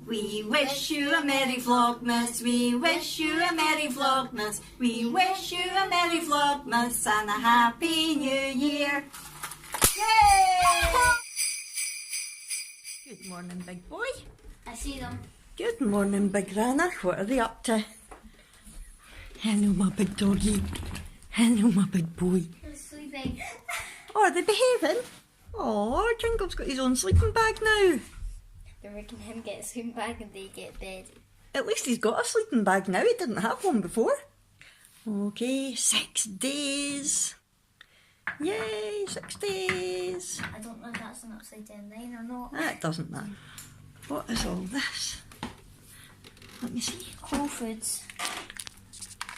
We wish you a Merry Vlogmas, we wish you a Merry Vlogmas, we wish you a Merry Vlogmas and a Happy New Year. Yay! Good morning, big boy. I see them. Good morning, big Rana. What are they up to? Hello, my big doggy. Hello, my big boy. They're sleeping. Oh, are they behaving? Oh, Jingle's got his own sleeping bag now. They're making him get a sleeping bag and they get bed. At least he's got a sleeping bag now. He didn't have one before. Okay, 6 days. Yay, 6 days. I don't know if that's an upside down line or not. That doesn't matter. What is all this? Let me see. Whole Foods.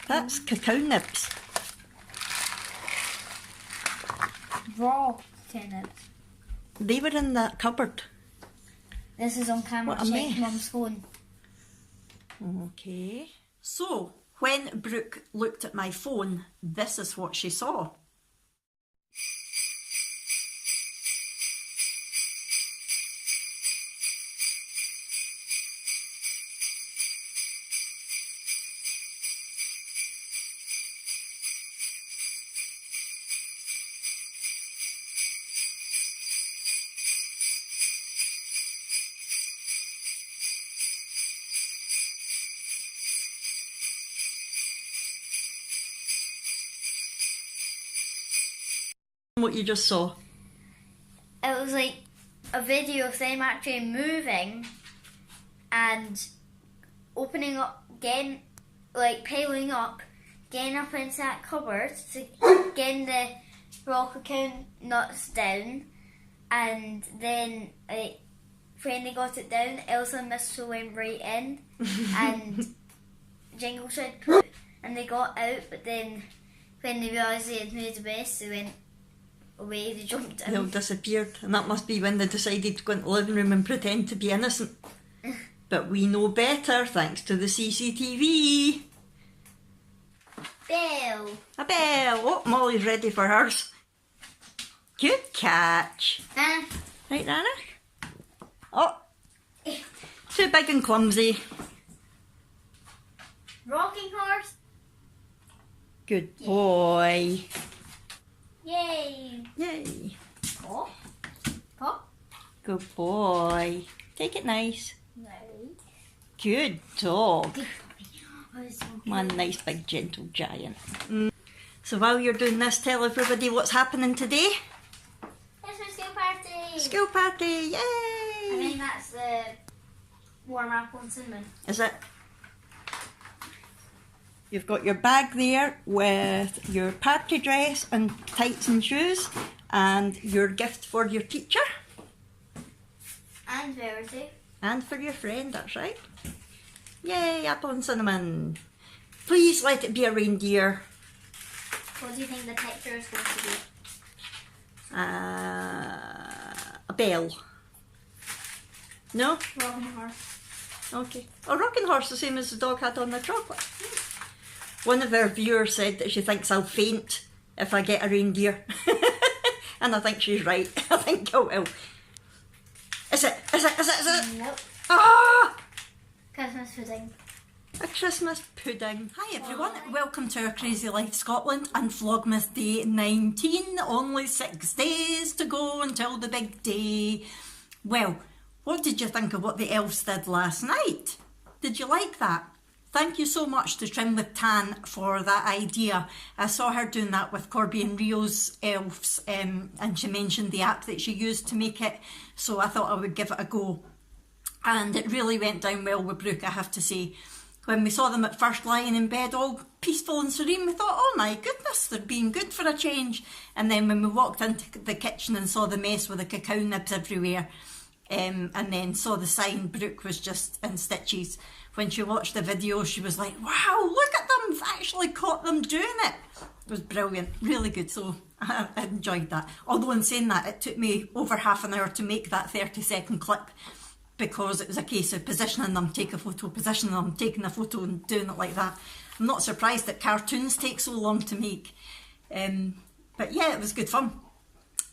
That's cacao nibs. Raw tenants. They were in that cupboard. This is on camera. What a Check mess. Mum's phone. Okay. So, when Brooke looked at my phone, this is what she saw. What you just saw. It was like a video of them actually moving and opening up, getting, like piling up, getting up into that cupboard, to getting the raw cacao nuts down, and then like when they got it down, Elsa and Mr. went right in, and Jingle tried to put, and they got out, but then when they realised they had made a mess, they went away, they jumped They all out. disappeared, and that must be when they decided to go into the living room and pretend to be innocent. But we know better thanks to the CCTV. Belle! A bell! Oh, Molly's ready for hers. Good catch. Right, Nana? Oh, too big and clumsy. Rocking horse! Good boy. Yay! Yay. Oh. Pop. Good boy. Take it nice. Right. Good dog. Oh, it's so good. One nice big gentle giant. So while you're doing this, tell everybody what's happening today. It's my school party! School party, yay! I mean, that's the warm apple and cinnamon. Is it? You've got your bag there with your party dress and tights and shoes and your gift for your teacher. And Verity. And for your friend, that's right. Yay, apple and cinnamon. Please let it be a reindeer. What do you think the picture is going to be? A bell. No? Rocking horse. Okay. A rocking horse, the same as the dog had on the chocolate. One of our viewers said that she thinks I'll faint if I get a reindeer. And I think she's right. I think I will. Is it? Is it? Is it? Is it? Nope. Ah! Christmas pudding. A Christmas pudding. Hi everyone, welcome to our Crazy Life Scotland and Vlogmas Day 19. Only 6 days to go until the big day. Well, what did you think of what the elves did last night? Did you like that? Thank you so much to Trim with Tan for that idea. I saw her doing that with Corby and Rio's elves, and she mentioned the app that she used to make it, so I thought I would give it a go. And it really went down well with Brooke, I have to say. When we saw them at first lying in bed all peaceful and serene, we thought, oh my goodness, they're being good for a change. And then when we walked into the kitchen and saw the mess with the cacao nibs everywhere, and then saw the sign, Brooke was just in stitches. When she watched the video, she was like, wow, look at them, they've actually caught them doing it. It was brilliant, really good, so I enjoyed that. Although in saying that, it took me over half an hour to make that 30-second clip because it was a case of positioning them, take a photo, positioning them, taking a photo and doing it like that. I'm not surprised that cartoons take so long to make. But yeah, it was good fun.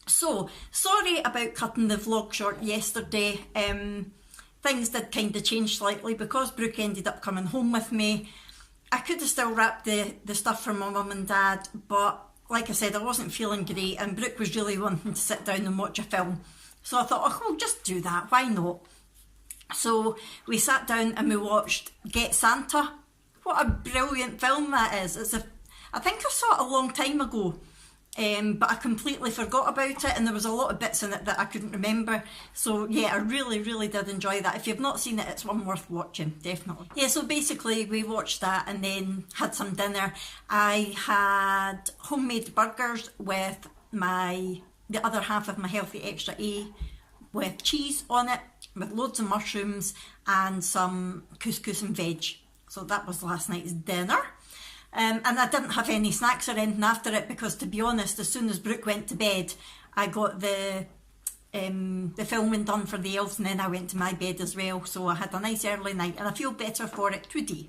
So, sorry about cutting the vlog short yesterday. things did kind of change slightly because Brooke ended up coming home with me. I could have still wrapped the stuff for my mum and dad, but like I said, I wasn't feeling great and Brooke was really wanting to sit down and watch a film. So I thought, oh, we'll just do that, why not? So we sat down and we watched Get Santa. What a brilliant film that is. I think I saw it a long time ago, but I completely forgot about it, and there was a lot of bits in it that I couldn't remember. So yeah, I really, really did enjoy that. If you've not seen it, it's one worth watching, definitely. Yeah, so basically we watched that and then had some dinner. I had homemade burgers with the other half of my Healthy Extra A with cheese on it, with loads of mushrooms and some couscous and veg. So that was last night's dinner. And I didn't have any snacks or anything after it because, to be honest, as soon as Brooke went to bed, I got the filming done for the elves, and then I went to my bed as well. So I had a nice early night and I feel better for it today.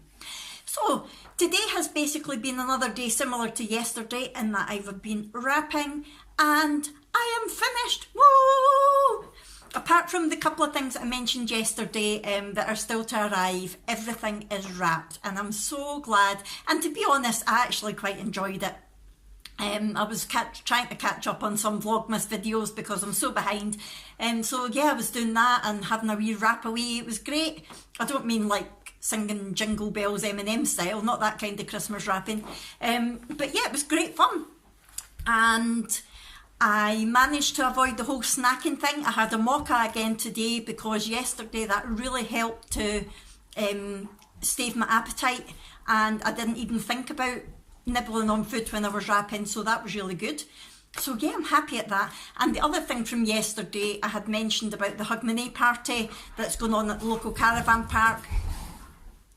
So today has basically been another day similar to yesterday in that I've been wrapping and I am finished. Woo! Apart from the couple of things that I mentioned yesterday that are still to arrive, everything is wrapped and I'm so glad. And to be honest, I actually quite enjoyed it. I was trying to catch up on some Vlogmas videos because I'm so behind. So yeah, I was doing that and having a wee wrap away. It was great. I don't mean like singing Jingle Bells M&M style, not that kind of Christmas wrapping. But yeah, it was great fun. And I managed to avoid the whole snacking thing. I had a mocha again today because yesterday that really helped to stave my appetite, and I didn't even think about nibbling on food when I was wrapping, so that was really good. So yeah, I'm happy at that. And the other thing from yesterday, I had mentioned about the Hugmanay party that's going on at the local caravan park.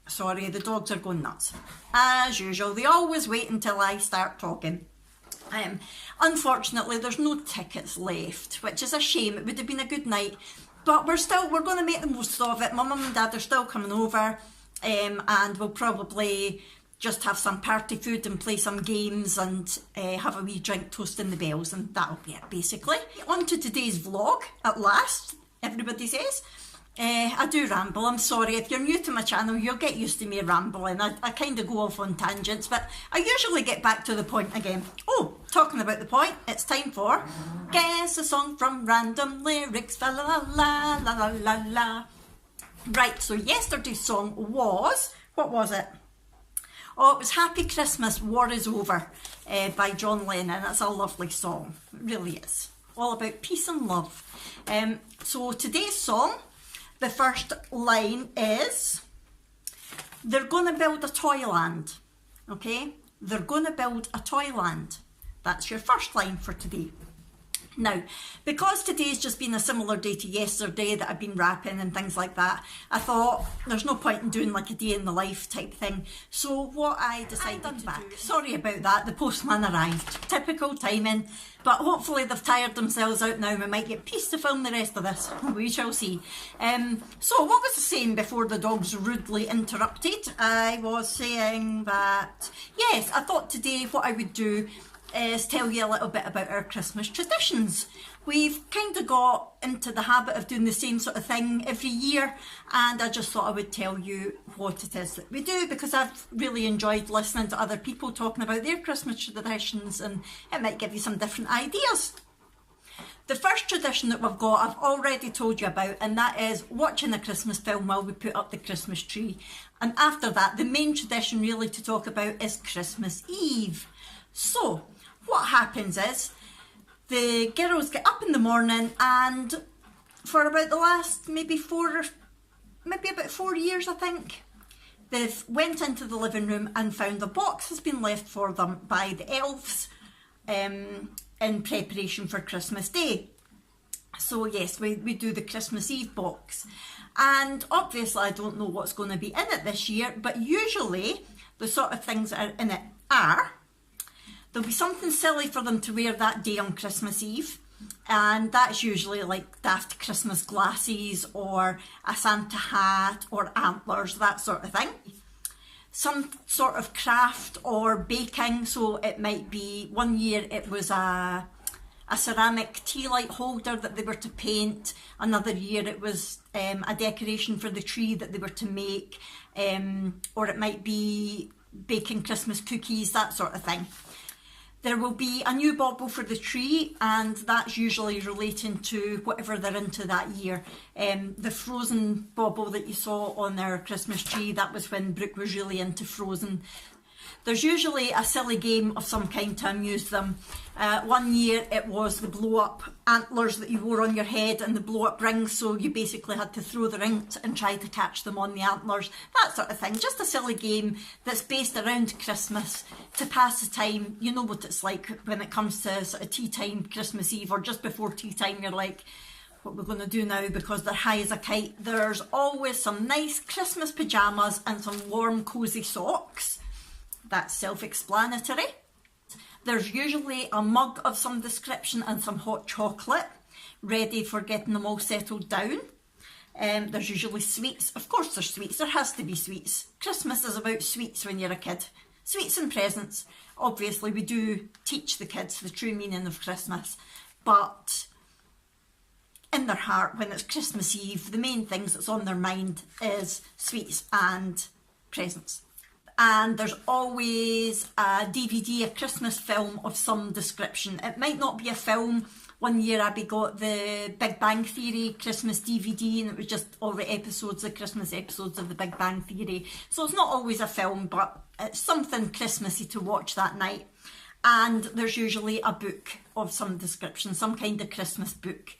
Sorry, the dogs are going nuts. As usual, they always wait until I start talking. Unfortunately, there's no tickets left, which is a shame. It would have been a good night, but we're going to make the most of it. My mum and dad are still coming over, and we'll probably just have some party food and play some games and have a wee drink toasting the bells, and that'll be it basically. On to today's vlog at last, everybody says. I do ramble, I'm sorry. If you're new to my channel, you'll get used to me rambling. I kind of go off on tangents, but I usually get back to the point again. Oh, talking about the point, it's time for Guess a Song from Random Lyrics, fa la la la la la la. Right, so yesterday's song was, what was it? Oh, it was Happy Christmas, War Is Over by John Lennon. It's a lovely song, it really is. All about peace and love. So today's song, the first line is, they're going to build a toyland, okay? They're going to build a toyland. That's your first line for today. Now, because today's just been a similar day to yesterday that I've been wrapping and things like that, I thought there's no point in doing like a day in the life type thing. So what I decided to do, sorry about that, the postman arrived. Typical timing, but hopefully they've tired themselves out now. We might get peace to film the rest of this. We shall see. So what was I saying before the dogs rudely interrupted? I was saying that, yes, I thought today what I would do is tell you a little bit about our Christmas traditions. We've kind of got into the habit of doing the same sort of thing every year, and I just thought I would tell you what it is that we do, because I've really enjoyed listening to other people talking about their Christmas traditions, and it might give you some different ideas. The first tradition that we've got, I've already told you about, and that is watching a Christmas film while we put up the Christmas tree. And after that, the main tradition really to talk about is Christmas Eve. So, what happens is, the girls get up in the morning, and for about the last maybe about 4 years, I think, they've went into the living room and found a box has been left for them by the elves in preparation for Christmas Day. So yes, we do the Christmas Eve box. And obviously I don't know what's going to be in it this year, but usually the sort of things that are in it are, there'll be something silly for them to wear that day on Christmas Eve, and that's usually like daft Christmas glasses or a Santa hat or antlers, that sort of thing. Some sort of craft or baking, so it might be, one year it was a a ceramic tea light holder that they were to paint. Another year it was a decoration for the tree that they were to make, or it might be baking Christmas cookies, that sort of thing. There will be a new bauble for the tree, and that's usually relating to whatever they're into that year. The Frozen bauble that you saw on their Christmas tree, that was when Brooke was really into Frozen. There's usually a silly game of some kind to amuse them. One year it was the blow-up antlers that you wore on your head and the blow-up rings, so you basically had to throw the ring and try to catch them on the antlers, that sort of thing. Just a silly game that's based around Christmas to pass the time. You know what it's like when it comes to sort of tea time, Christmas Eve, or just before tea time, you're like, what we're going to do now, because they're high as a kite. There's always some nice Christmas pyjamas and some warm cosy socks. That's self-explanatory. There's usually a mug of some description and some hot chocolate ready for getting them all settled down. There's usually sweets. Of course there's sweets. There has to be sweets. Christmas is about sweets when you're a kid. Sweets and presents. Obviously we do teach the kids the true meaning of Christmas, but in their heart, when it's Christmas Eve, the main things that's on their mind is sweets and presents. And there's always a DVD, a Christmas film of some description. It might not be a film. One year Abby got the Big Bang Theory Christmas DVD, and it was just all the episodes, the Christmas episodes of the Big Bang Theory. So it's not always a film, but it's something Christmassy to watch that night. And there's usually a book of some description, some kind of Christmas book.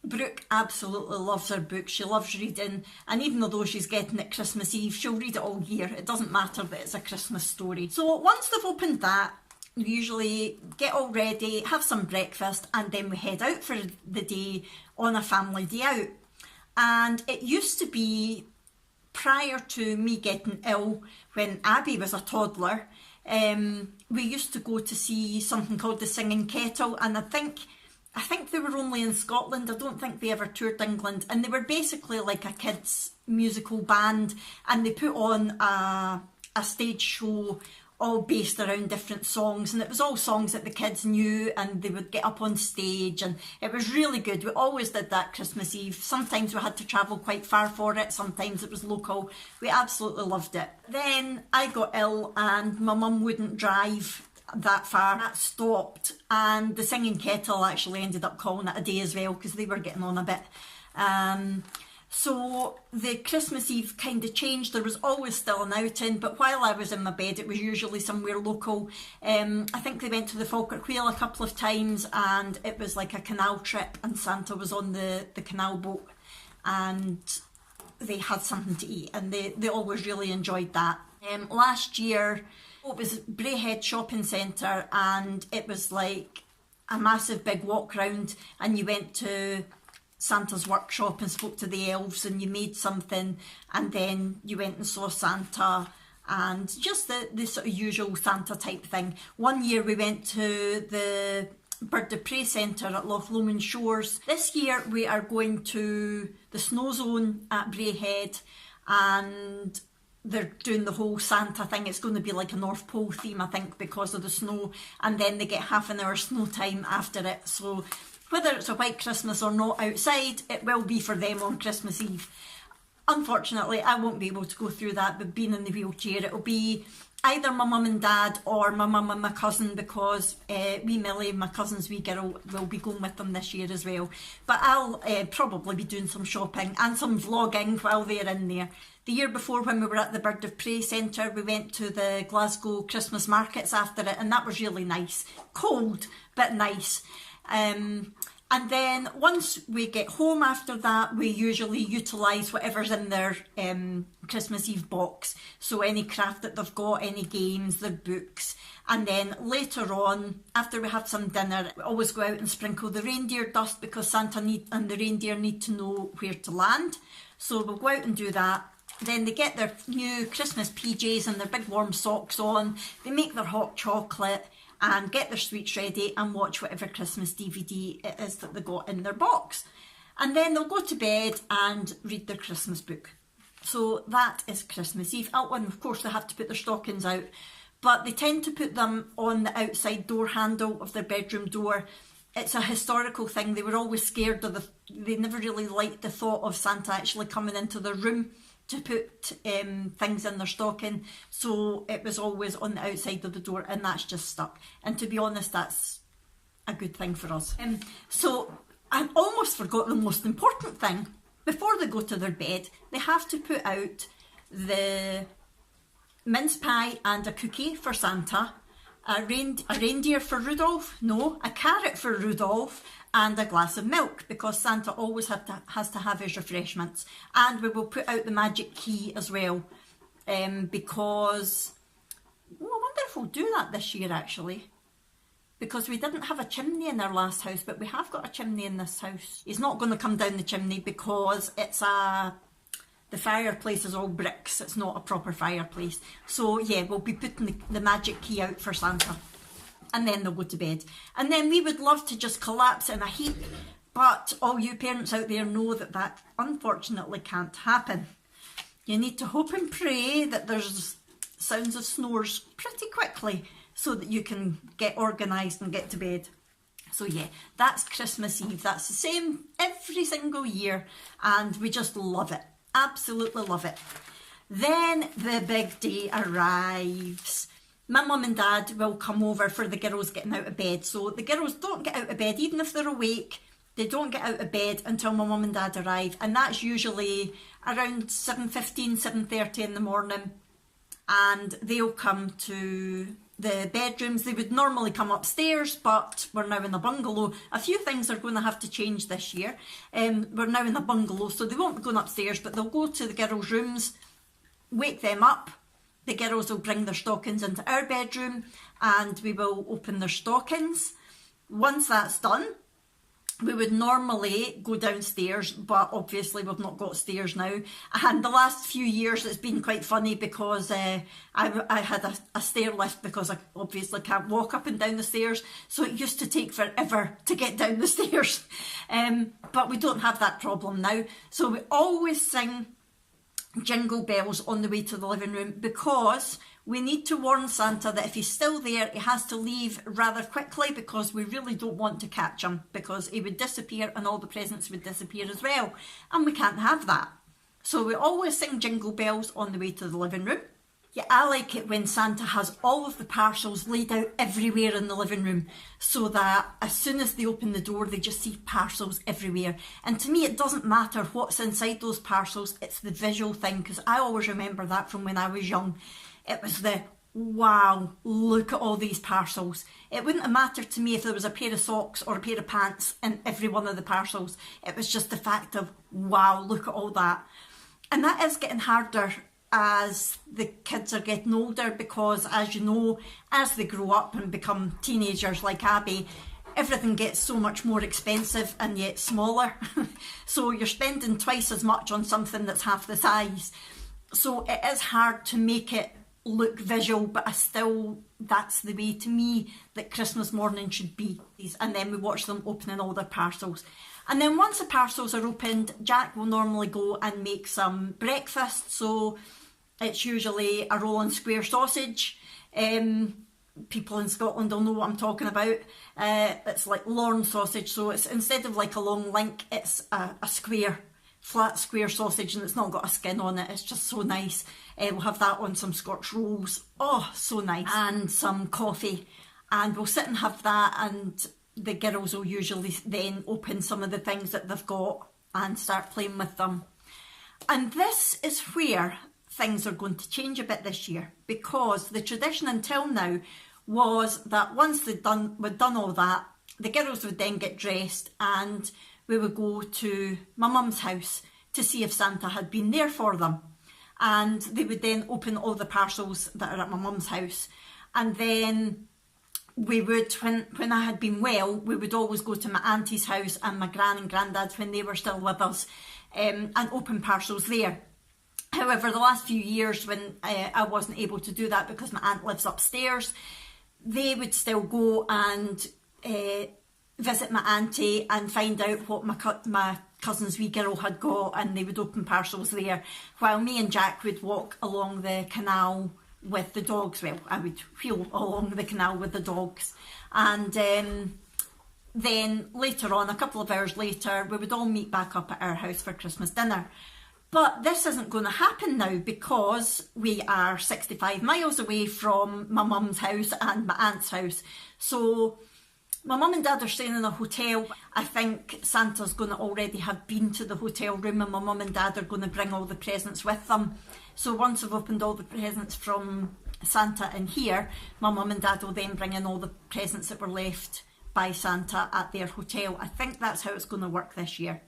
Brooke absolutely loves her book. She loves reading, and even though she's getting it Christmas Eve, she'll read it all year. It doesn't matter that it's a Christmas story. So once they've opened that, we usually get all ready, have some breakfast, and then we head out for the day on a family day out. And it used to be, prior to me getting ill, when Abby was a toddler, we used to go to see something called the Singing Kettle, and I think they were only in Scotland. I don't think they ever toured England, and they were basically like a kids musical band, and they put on a stage show all based around different songs, and it was all songs that the kids knew, and they would get up on stage, and it was really good. We always did that Christmas Eve. Sometimes we had to travel quite far for it, sometimes it was local. We absolutely loved it. Then I got ill and my mum wouldn't drive that far. That stopped, and the Singing Kettle actually ended up calling it a day as well, because they were getting on a bit. So the Christmas Eve kind of changed. There was always still an outing, but while I was in my bed it was usually somewhere local. I think they went to the Falkirk Wheel a couple of times, and it was like a canal trip, and Santa was on the canal boat, and they had something to eat, and they always really enjoyed that. Last year it was Braehead Shopping Centre, and it was like a massive big walk round, and you went to Santa's workshop and spoke to the elves, and you made something, and then you went and saw Santa, and just the sort of usual Santa type thing. One year we went to the Bird of Prey Centre at Loch Lomond Shores. This year we are going to the Snow Zone at Braehead, and they're doing the whole Santa thing. It's going to be like a North Pole theme, I think, because of the snow, and then they get half an hour snow time after it. So whether it's a white Christmas or not outside, it will be for them on Christmas Eve. Unfortunately, I won't be able to go through that, but being in the wheelchair, it'll be either my mum and dad or my mum and my cousin, because wee Millie, my cousin's wee girl, will be going with them this year as well. But I'll probably be doing some shopping and some vlogging while they're in there. The year before, when we were at the Bird of Prey Centre, we went to the Glasgow Christmas markets after it, and that was really nice. Cold, but nice. And then once we get home after that, we usually utilise whatever's in their Christmas Eve box. So any craft that they've got, any games, their books. And then later on, after we have some dinner, we always go out and sprinkle the reindeer dust, because Santa and the reindeer need to know where to land. So we'll go out and do that. Then they get their new Christmas PJs and their big warm socks on. They make their hot chocolate and get their sweets ready and watch whatever Christmas DVD it is that they got in their box. And then they'll go to bed and read their Christmas book. So that is Christmas Eve. Oh, and of course they have to put their stockings out. but they tend to put them on the outside door handle of their bedroom door. It's a historical thing. They were always scared of they never really liked the thought of Santa actually coming into their room to put things in their stocking, so it was always on the outside of the door, and that's just stuck. And to be honest, that's a good thing for us. So I almost forgot the most important thing. Before they go to their bed, they have to put out the mince pie and a cookie for Santa, a reindeer for Rudolph, no, a carrot for Rudolph, and a glass of milk, because Santa always has to have his refreshments. And we will put out the magic key as well, because, I wonder if we'll do that this year actually, because we didn't have a chimney in our last house, but we have got a chimney in this house. He's not going to come down the chimney because the fireplace is all bricks, it's not a proper fireplace. So yeah, we'll be putting the magic key out for Santa, and then they'll go to bed. And then we would love to just collapse in a heap, but all you parents out there know that that unfortunately can't happen. You need to hope and pray that there's sounds of snores pretty quickly so that you can get organised and get to bed. So yeah, that's Christmas Eve. That's the same every single year, and we just love it. Absolutely love it. Then the big day arrives. My mum and dad will come over for the girls getting out of bed. So the girls don't get out of bed, even if they're awake, they don't get out of bed until my mum and dad arrive. And that's usually around 7:15, 7:30 in the morning. And they'll come to the bedrooms. They would normally come upstairs, but we're now in a bungalow. A few things are going to have to change this year. We're now in a bungalow, so they won't be going upstairs, but they'll go to the girls' rooms, wake them up. The girls will bring their stockings into our bedroom, and we will open their stockings. Once that's done, we would normally go downstairs, but obviously we've not got stairs now. And the last few years it's been quite funny because I had a stair lift, because I obviously can't walk up and down the stairs. So it used to take forever to get down the stairs. But we don't have that problem now. So we always sing Jingle Bells on the way to the living room, because we need to warn Santa that if he's still there, he has to leave rather quickly, because we really don't want to catch him, because he would disappear and all the presents would disappear as well, and we can't have that. So we always sing Jingle Bells on the way to the living room. Yeah, I like it when Santa has all of the parcels laid out everywhere in the living room, so that as soon as they open the door, they just see parcels everywhere. And to me, it doesn't matter what's inside those parcels, it's the visual thing, because I always remember that from when I was young. It was the, wow, look at all these parcels. It wouldn't have mattered to me if there was a pair of socks or a pair of pants in every one of the parcels. It was just the fact of, wow, look at all that. And that is getting harder as the kids are getting older, because as you know, as they grow up and become teenagers like Abby, everything gets so much more expensive and yet smaller. So you're spending twice as much on something that's half the size. So it is hard to make it look visual, but that's the way to me that Christmas morning should be. And then we watch them opening all their parcels. And then once the parcels are opened, Jack will normally go and make some breakfast. So it's usually a roll and square sausage. People in Scotland will know what I'm talking about. It's like Lorne sausage, so it's, instead of like a long link, it's a square, flat square sausage, and it's not got a skin on it. It's just so nice. We'll have that on some Scotch rolls. Oh, so nice. And some coffee. And we'll sit and have that, and the girls will usually then open some of the things that they've got and start playing with them. And this is where things are going to change a bit this year, because the tradition until now was that once we'd done all that, the girls would then get dressed and we would go to my mum's house to see if Santa had been there for them. And they would then open all the parcels that are at my mum's house. And then we would, when I had been well, we would always go to my auntie's house and my gran and granddad when they were still with us, and open parcels there. However, the last few years when I wasn't able to do that because my aunt lives upstairs, they would still go and visit my auntie and find out what my cousin's wee girl had got, and they would open parcels there, while me and Jack would walk along the canal with the dogs. Well, I would wheel along the canal with the dogs, and then later on, a couple of hours later, we would all meet back up at our house for Christmas dinner. But this isn't going to happen now because we are 65 miles away from my mum's house and my aunt's house. So my mum and dad are staying in a hotel. I think Santa's going to already have been to the hotel room, and my mum and dad are going to bring all the presents with them. So once I've opened all the presents from Santa in here, my mum and dad will then bring in all the presents that were left by Santa at their hotel. I think that's how it's going to work this year.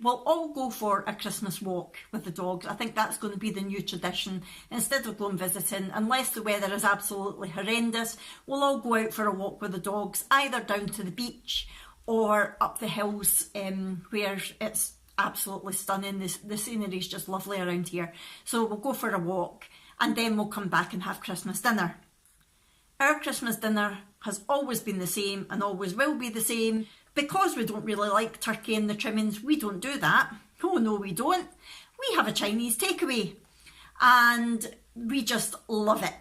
We'll all go for a Christmas walk with the dogs. I think that's going to be the new tradition. Instead of going visiting, unless the weather is absolutely horrendous, we'll all go out for a walk with the dogs, either down to the beach or up the hills where it's absolutely stunning. The scenery is just lovely around here. So we'll go for a walk and then we'll come back and have Christmas dinner. Our Christmas dinner has always been the same and always will be the same. Because we don't really like turkey and the trimmings, we don't do that. Oh no, we don't. We have a Chinese takeaway and we just love it.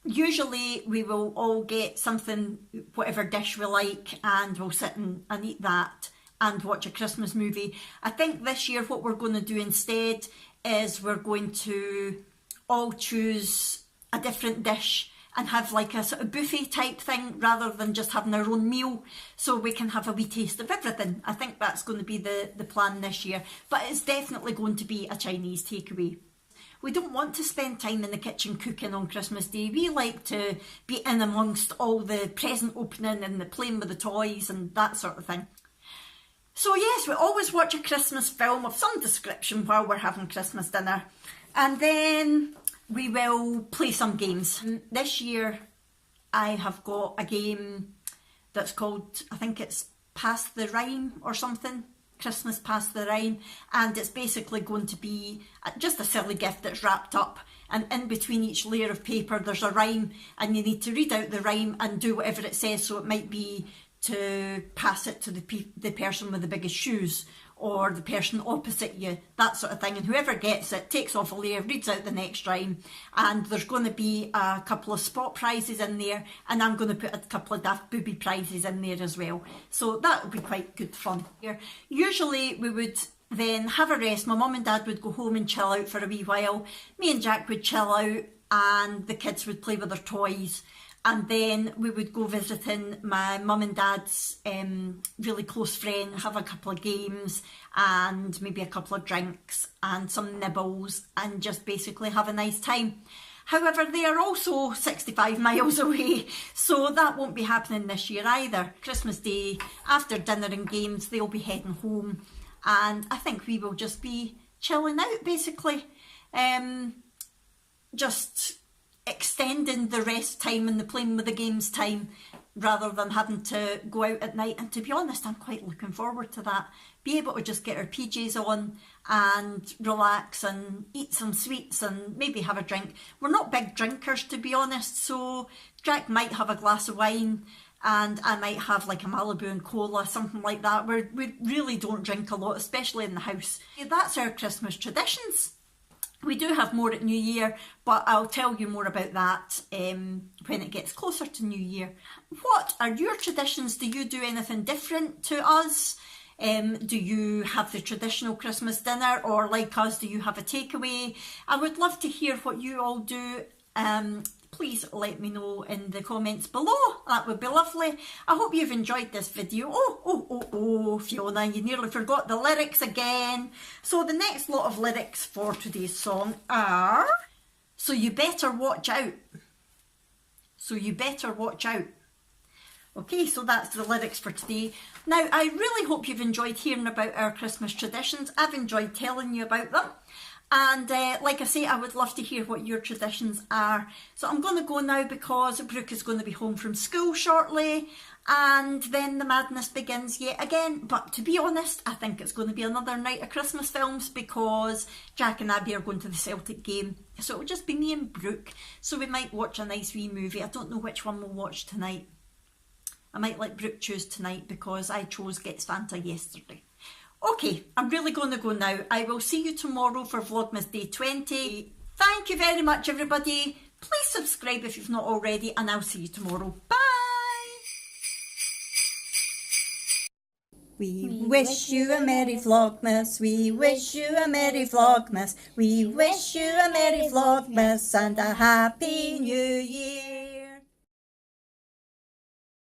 Usually we will all get something, whatever dish we like, and we'll sit and eat that and watch a Christmas movie. I think this year what we're going to do instead is we're going to all choose a different dish and have like a sort of buffet type thing rather than just having our own meal, so we can have a wee taste of everything. I think that's going to be the plan this year, but it's definitely going to be a Chinese takeaway. We don't want to spend time in the kitchen cooking on Christmas Day. We like to be in amongst all the present opening and the playing with the toys and that sort of thing. So yes, we always watch a Christmas film of some description while we're having Christmas dinner, and then we will play some games. This year I have got a game that's called, I think it's Pass the Rhyme or something, Christmas Pass the Rhyme, and it's basically going to be just a silly gift that's wrapped up, and in between each layer of paper there's a rhyme, and you need to read out the rhyme and do whatever it says. So it might be to pass it to the person with the biggest shoes, or the person opposite you, that sort of thing, and whoever gets it takes off a layer, reads out the next rhyme, and there's going to be a couple of spot prizes in there, and I'm going to put a couple of daft booby prizes in there as well, so that will be quite good fun. Usually we would then have a rest. My mum and dad would go home and chill out for a wee while, me and Jack would chill out, and the kids would play with their toys. And then we would go visiting my mum and dad's really close friend, have a couple of games and maybe a couple of drinks and some nibbles, and just basically have a nice time. However, they are also 65 miles away, so that won't be happening this year either. Christmas Day, after dinner and games, they'll be heading home, and I think we will just be chilling out basically. Just extending the rest time and the playing with the games time rather than having to go out at night. And to be honest, I'm quite looking forward to that. Be able to just get our PJs on and relax and eat some sweets and maybe have a drink. We're not big drinkers, to be honest, so Jack might have a glass of wine and I might have like a Malibu and cola, something like that. We really don't drink a lot, especially in the house. That's our Christmas traditions. We do have more at New Year, but I'll tell you more about that when it gets closer to New Year. What are your traditions? Do you do anything different to us? Do you have the traditional Christmas dinner, or like us, do you have a takeaway? I would love to hear what you all do. Please let me know in the comments below. That would be lovely. I hope you've enjoyed this video. Oh, Fiona, you nearly forgot the lyrics again. So the next lot of lyrics for today's song are, so you better watch out. So you better watch out. Okay, so that's the lyrics for today. Now, I really hope you've enjoyed hearing about our Christmas traditions. I've enjoyed telling you about them. And like I say, I would love to hear what your traditions are. So I'm going to go now because Brooke is going to be home from school shortly, and then the madness begins yet again. But to be honest, I think it's going to be another night of Christmas films because Jack and Abby are going to the Celtic game. So it'll just be me and Brooke. So we might watch a nice wee movie. I don't know which one we'll watch tonight. I might let Brooke choose tonight because I chose Gets Fanta yesterday. Okay, I'm really going to go now. I will see you tomorrow for Vlogmas Day 20. Thank you very much, everybody. Please subscribe if you've not already, and I'll see you tomorrow. Bye! We wish you a Merry Vlogmas, we wish you a Merry Vlogmas, we wish you a Merry Vlogmas and a Happy New Year.